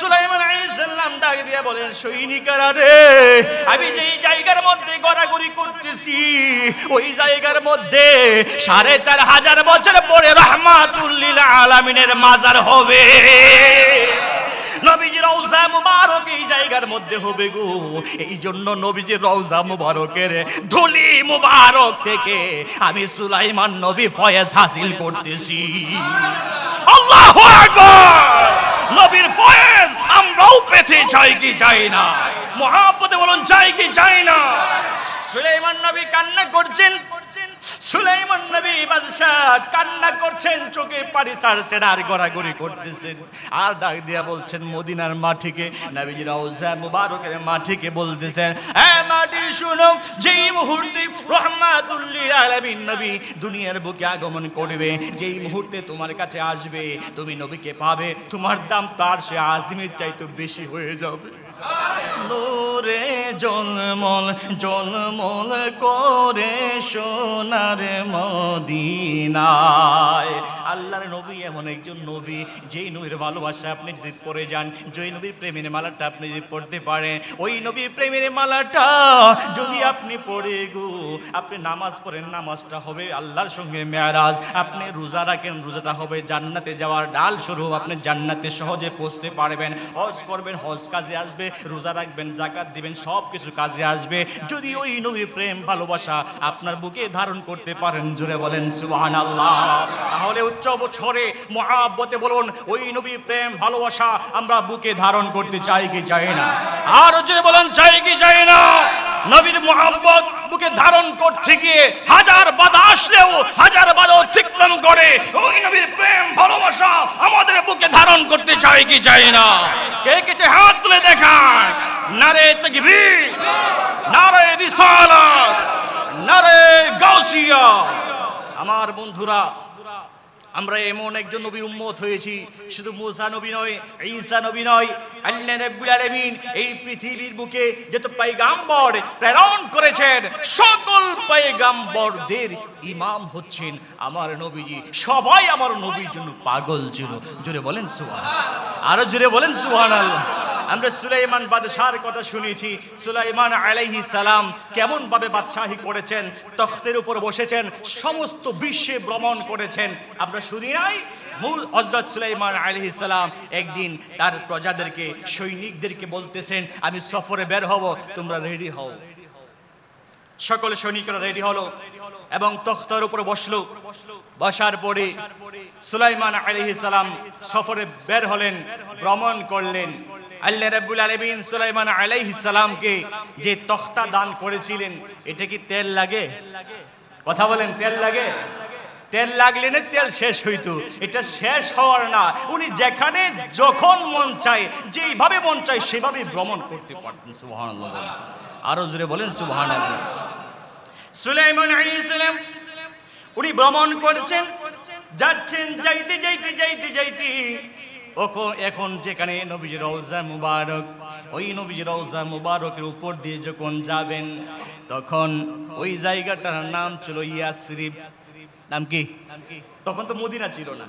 সুলাইমান আলাইহিস সালাম ডাক দিয়ে বলেন, সৈনিকেরা রে, আমি যেই জায়গার মধ্যে গড়াগড়ি করতেছি ওই জায়গার মধ্যে ৪৫০০ বছর পরে রাহমাতুল লিল আলামিনের মাজার হবে। নবীজির রওজা মুবারক এই জায়গার মধ্যে হবে গো। এই জন্য নবীজির রওজা মুবারকের ধুলি মুবারক থেকে আমি সুলাইমান নবী ফয়েজ হাসিল করতেছি। আল্লাহু আকবার। নবীর ফয়েজ আমরাও পেতে চাই কি চাই না? মুহাব্বতে বলুন, চাই কি চাই না? সুলাইমান নবী কান্না করছেন, সুলাইমান নবী বাদশাহ কান্না করছেন, চোখে পানি ছাড়ছেন আর গড়াগড়ি করতেছেন আর ডাক দিয়া বলছেন মদিনার মাটিকে, নবীজি রওজা মুবারকের মাটিকে বলতেছেন, এ মাটি শুনো, যেই মুহূর্তে রাহমাতুল লিল আলামিন নবী দুনিয়ার বুকে আগমন করবে, যেই মুহূর্তে তোমার কাছে আসবে, তুমি নবীকে পাবে, তোমার দাম তার সে আজিমের চাইতে বেশি হয়ে যাবে। নূরে জলমল জলমল করে সোনার মদিনায়। আল্লাহর নবী এমন একজন নবী, যেই নবীর ভালোবাসা আপনি যদি পড়ে যান, যেই নবীর প্রেমের মালাটা আপনি যদি পড়তে পারেন, ওই নবীর প্রেমের মালাটা যদি আপনি পড়ে গো, আপনি নামাজ পড়েন, নামাজটা হবে আল্লাহর সঙ্গে মেরাজ, আপনি রোজা রাখেন, রোজাটা হবে জান্নাতে যাওয়ার ডাল স্বরূপ, আপনি জান্নাতে সহজে পৌঁছতে পারবেন। হজ করবেন, হজ কাজে আসবে, রোজা রাখবেন, যাকাত দিবেন, সব কিছু কাজে আসবে যদি ওই নবীর প্রেম ভালোবাসা আপনার বুকে ধারণ করতে পারেন। জোরে বলেন সুবহানাল্লাহ। তাহলে উচ্চ বছরে মুহাব্বতে বলুন, ওই নবীর প্রেম ভালোবাসা আমরা বুকে ধারণ করতে চাই কি চাই না? আর জোরে বলেন, চাই কি চাই না? নবীর মুহাব্বত বুকে ধারণ করতে গিয়ে হাজার বাধা আসলেও হাজার বাধা অতিক্রম করে ওই নবীর প্রেম ভালোবাসা আমাদের বুকে ধারণ করতে চাই কি চাই না? কে কে হাত তুলে দেখান। নারে তাকবীর, নারে রিসালাত, নারে গাউসিয়া। আমার বন্ধুরা, আমরা এমন একজন নবীর উম্মত হয়েছি, শুধু মুসা নবী নয়, ঈসা নবী নয়, আল্লাহ রাব্বুল আলামিন এই পৃথিবীর বুকে যত পয়গাম্বর প্রেরণ করেছেন, সকল পয়গাম্বরদের ইমাম হচ্ছেন আমার নবীজি। সবাই আমার নবীর জন্য পাগল ছিল। জোরে বলেন সুবহানাল্লাহ। আরো জোরে বলেন সুবহানাল্লাহ। আমরা সুলাইমান বাদশার কথা শুনেছি। সুলাইমান আলাইহিস সালাম কেমন ভাবে বাদশাহী করেছেন, তখতের উপর বসেছেন, সমস্ত বিশ্বে ভ্রমণ করেছেন। আমরা শুনি নাই? হযরত সুলাইমান আলাইহিস সালাম একদিন তার প্রজাদেরকে, সৈনিকদেরকে বলতেছেন, আমি সফরে বের হব, তোমরা রেডি হও। সকল সৈনিকরা রেডি হলো এবং তখতের উপর বসলো। বসার পরে সুলাইমান আলাইহিস সালাম সফরে বের হলেন, ভ্রমণ করলেন। আল্লাহ রাব্বুল আলামিন সুলাইমান আলাইহিস সালামকে যে তখতা দান করেছিলেন, এটা কি তেল লাগে? কথা বলেন, তেল লাগে? তেল লাগলে না তেল শেষ হইতো, এটা শেষ হওয়ার না। উনি যেখানে যখন মন চায়, যেইভাবে মন চায় সেভাবে ভ্রমণ করতে পারতেন। সুবহানাল্লাহ। আরো জোরে বলেন সুবহানাল্লাহ। সুলাইমান আলাইহিস সালাম উনি ভ্রমণ করছেন, যাচ্ছেন, যাইতে যাইতে যাইতে যাইতে এখন যেখানে নবীজির রওজা মুবারক, ওই নবীজির রওজা মুবারকের উপর দিয়ে যখন যাবেন, তখন ওই জায়গাটার নাম ছিল ইয়াসরিব। নাম কি? তখন তো মদিনা ছিল না।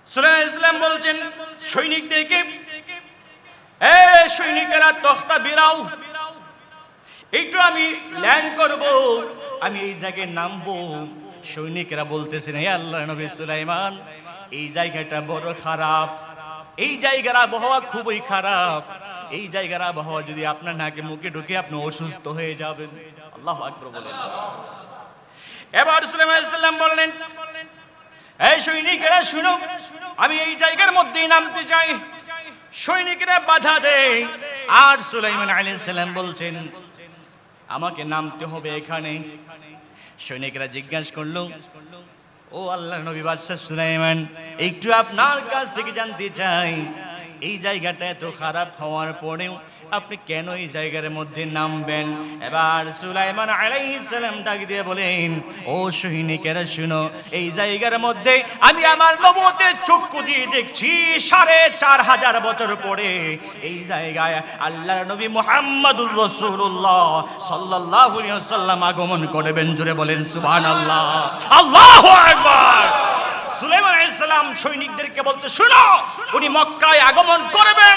সুলাইমান আলাইহিস সালাম বলছেন সৈনিকদেরকে, এ সৈনিকেরা তখতা বেরাও, একটু আমি ল্যান্ড করব, আমি এই জায়গায় নামবো। সৈনিকেরা বলতেছেন, হে আল্লাহর নবী সুলাইমান, এই জায়গাটা বড় খারাপ, এই জায়গার আবহাওয়া খুবই খারাপ, এই জায়গার আবহাওয়া যদি আপনার নাকে মুখে ঢুকে আপনি অসুস্থ হয়ে যাবেন। আল্লাহু আকবার বলেন। এবার সুলাইমান আলাইহিস সালাম বললেন, এই সৈনিকেরা শুনো, আমি এই জায়গার মধ্যেই নামতে চাই। সৈনিকেরা বাধা দেয় আর সুলাইমান আলাইহিস সালাম বলছেন, আমাকে নামতে হবে এখানে। সৈনিকেরা জিজ্ঞাসা করলো, ও আল্লাহর নবী বাদশাহ সুলাইমান, একটু আপনার কাছ থেকে জানতে চাই, এই জায়গাটা এত খারাপ হওয়ার পরেও আপনি কেন এই জায়গার মধ্যে নামবেন? এবার সুলাইমান আলাইহিস সালাম ডাক দিয়ে বলেন, ও সৈনিকেরা শুনো, এই জায়গার মধ্যে আমি আমার নবুয়তের চক্ষু দিয়ে দেখছি ৪৫০০ বছর পরে এই জায়গায় আল্লাহর নবী মুহাম্মদুর রাসূলুল্লাহ সাল্লাল্লাহু আলাইহি ওয়াসাল্লাম আগমন করবেন। জোরে বলেন সুবহানাল্লাহ। আল্লাহু আকবার। সুলাইমান আলাইহিস সালাম সৈনিকদেরকে বলতে, শুনো, উনি মক্কায় আগমন করবেন,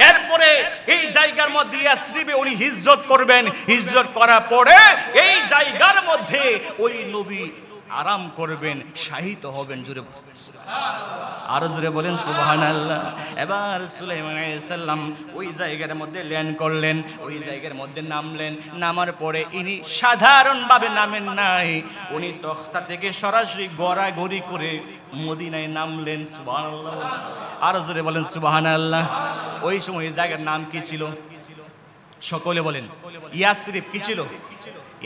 এরপরে এই জায়গার মধ্যে ইয়াসরিবে উনি হিজরত করবেন, হিজরত করার পরে এই জায়গার মধ্যে ওই নবী আরাম করবেন, শাহিত হবেন। জোরে আরো জোরে বলেন সুবহানাল্লাহ। এবার সুলাইমান আলাইহিস সালাম ওই জায়গার মধ্যে ল্যান্ড করলেন, ওই জায়গার মধ্যে নামলেন। নামার পরে ইনি সাধারণভাবে নামেন নাই, উনি তখতা থেকে সরাসরি গড়াগড়ি করে মদিনায় নামলেন। সুবহানাল্লাহ, আরো জোরে বলেন সুবহানাল্লাহ। ওই সময় এই জায়গার নাম কি ছিল? সকলে বলেন। ইয়াসরিব কি ছিল?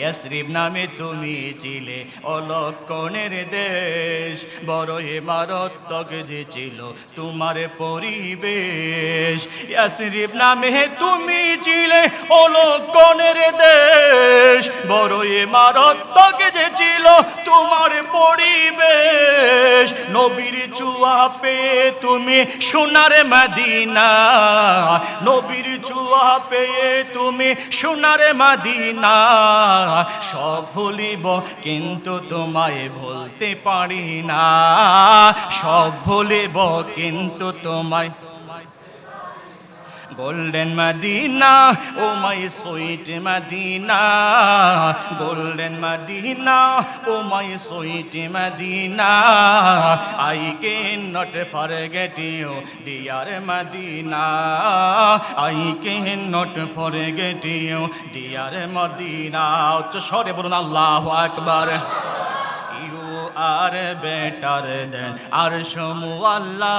ইয়াসরিব নামে তুমি ছিলে অলক্ষণের দেশ, বড় ইমারতক যে ছিল তোমার পরিবেশ। ইয়াসরিব নামে তুমি ছিলে অলক্ষণের দেশ, বড় ইমারতক যে ছিল তোমার পরিবেশ। নবীর চুয়া পেয়ে তুমি সোনার মদিনা, নবীর চুয়া পেয়ে তুমি সোনার মদিনা। সব ভুলিব কিন্তু তোমায় ভুলতে পারি না, সব ভুলিব কিন্তু তোমায়। Golden Medina oh my sweet Medina, golden Medina oh my sweet Medina. I can not forget you dear Medina, I can not forget you dear Medina. উচ্চ স্বরে বলুন আল্লাহু আকবার। are better than Arsh Mualla,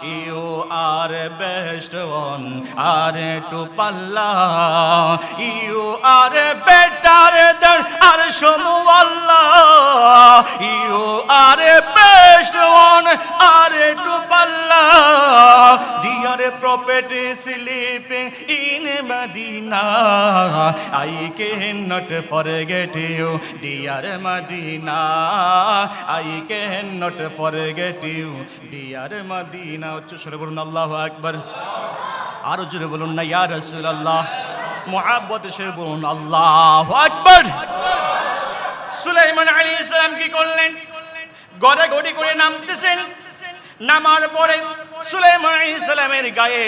you are best one, are to Palla, you are better than Arsh Mualla, you are best one, are to Palla. Dear prophet sleeping in Medina, I cannot forget you, dear Medina, I cannot forget you, dear Medina. উচ্চ স্বরে বলুন আল্লাহু আকবার। আরো জোরে বলুন না ইয়া রাসূলুল্লাহ। মুহাব্বতে সরে বলুন আল্লাহু আকবার। সুলাইমান আলাইহিস সালাম কি করলেন? গড়াগড়ি করে নামতেছেন। নামার পরে সুলাইমান আলাইহিস সালামের গায়ে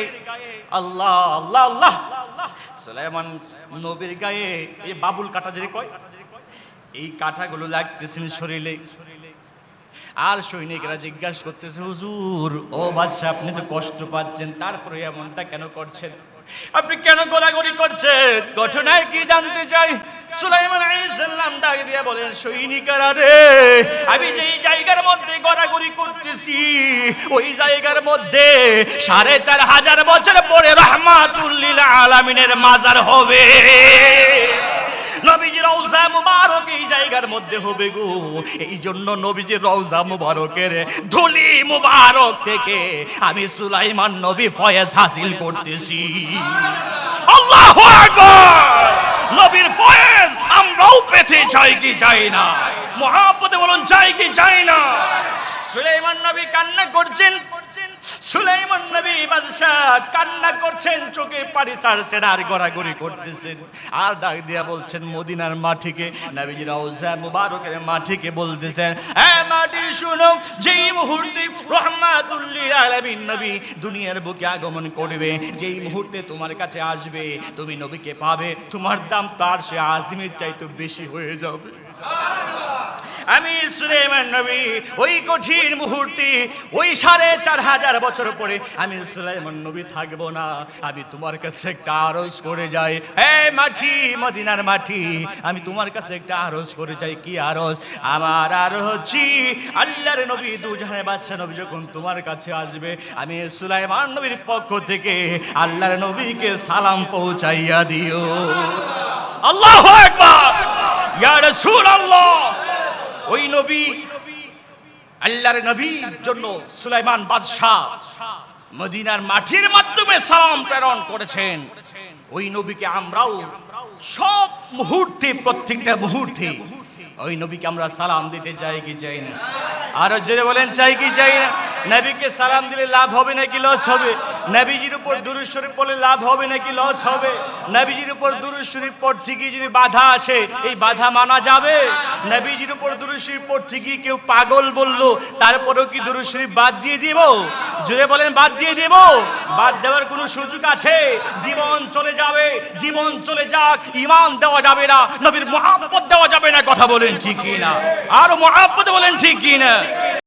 আল্লাহ আল্লাহ আল্লাহ, সুলাইমান নবীর গায়ে এই বাবুল কাটা যে কয়, এই কাঁটাগুলো লাগতেছেন শরীরে। আর সৈনিকরা জিজ্ঞাসা করতেছে, হুজুর ও বাদশা আপনি তো কষ্ট পাচ্ছেন, তারপরে এমনটা কেন করছেন? আপনি কেন গোলাগুলি করছেন? ঘটনায় কি জানতে চাই? সুলাইমান আলাইহিস সালাম ডাক দিয়ে বলেন, সৈনিকরা রে, আমি যেই জায়গার মধ্যে গোলাগুলি করতেছি ওই জায়গার মধ্যে ৪৫০০ বছর পরে রাহমাতুল লিল আলামিনের মাজার হবে। নবীজির রওজা মুবারক এই জায়গার মধ্যে হবে গো। এই জন্য নবীজির রওজা মুবারকের ধুলি মুবারক থেকে আমি সুলাইমান নবী ফয়েজ হাসিল করতেছি। আল্লাহু আকবার। নবীর ফয়েজ আমরাও পেতে চাই কি চাই না? মুহাব্বতে বলুন চাই কি চাই না? সুলাইমান নবী কান্না করছেন, সুলাইমান নবী বাদশাহ কান্না করছেন, চোখে পানি ছাড়ছেন আর গড়াগড়ি করতেছেন। আর ডাক দিয়া বলছেন মদিনার মাটিকে, নবীজির রওজা মুবারকের মাটিকে বলতেছেন, এ মাটি শুনো, যেই মুহূর্তে রাহমাতুল লিল আলামিন নবী দুনিয়ার বুকে আগমন করবে, যেই মুহূর্তে তোমার কাছে আসবে, তুমি নবীকে পাবে, তোমার দাম তার সে আজিমের চাইতে বেশি হয়ে যাবে। আমি সুলাইমান নবী ওই কঠিন মুহূর্তে, ওই ৪৫০০ বছর পরে আমি সুলাইমান নবী থাকবো না। আমি তোমার কাছে একটা আরজ করে যাই, হে মাটি, মদিনার মাটি, আমি তোমার কাছে একটা আরজ করে যাই। কি আরজ? আমার আরজ হচ্ছে আল্লাহর নবী দুজাহানের বাদশা নবী যখন তোমার কাছে আসবে, আমি সুলাইমান নবীর পক্ষ থেকে আল্লাহর নবীকে সালাম পৌঁছাইয়া দিও। আল্লাহু আকবার। ইয়া রাসূলুল্লাহ। ওই নবী, আল্লাহর নবীর জন্য সুলাইমান বাদশাহ মদিনার মাটির মাধ্যমে সালাম প্রেরণ করেছেন। ওই নবীকে আমরাও সব মুহূর্তে, প্রত্যেকটা মুহূর্তে ওই নবীকে আমরা সালাম দিতে চাই কি চাই না? আরো জোরে বলেন চাই কি চাই না? নবীকে সালাম দিলে লাভ হবে নাকি লস হবে? নবীজির উপর দুরূদ শরীফ বলে লাভ হবে নাকি লস হবে? নবীজির উপর দুরূদ শরীফ পড়তে গিয়ে যদি বাধা আসে, এই বাধা মানা যাবে? নবীজির উপর দুরূদ শরীফ পড়তে গিয়ে কেউ পাগল বললো, তারপরেও কি দুরূদ শরীফ বাদ দিয়ে দিব? জোরে বলেন, বাদ দিয়ে দিব? বাদ দেওয়ার কোনো সুযোগ আছে? জীবন চলে যাবে, জীবন চলে যাক, ঈমান দেওয়া যাবে না, নবীর মুহাব্বত দেওয়া যাবে না। কথা বলেন ঠিক কি না? আর মুহাব্বত বলেন ঠিক কি না?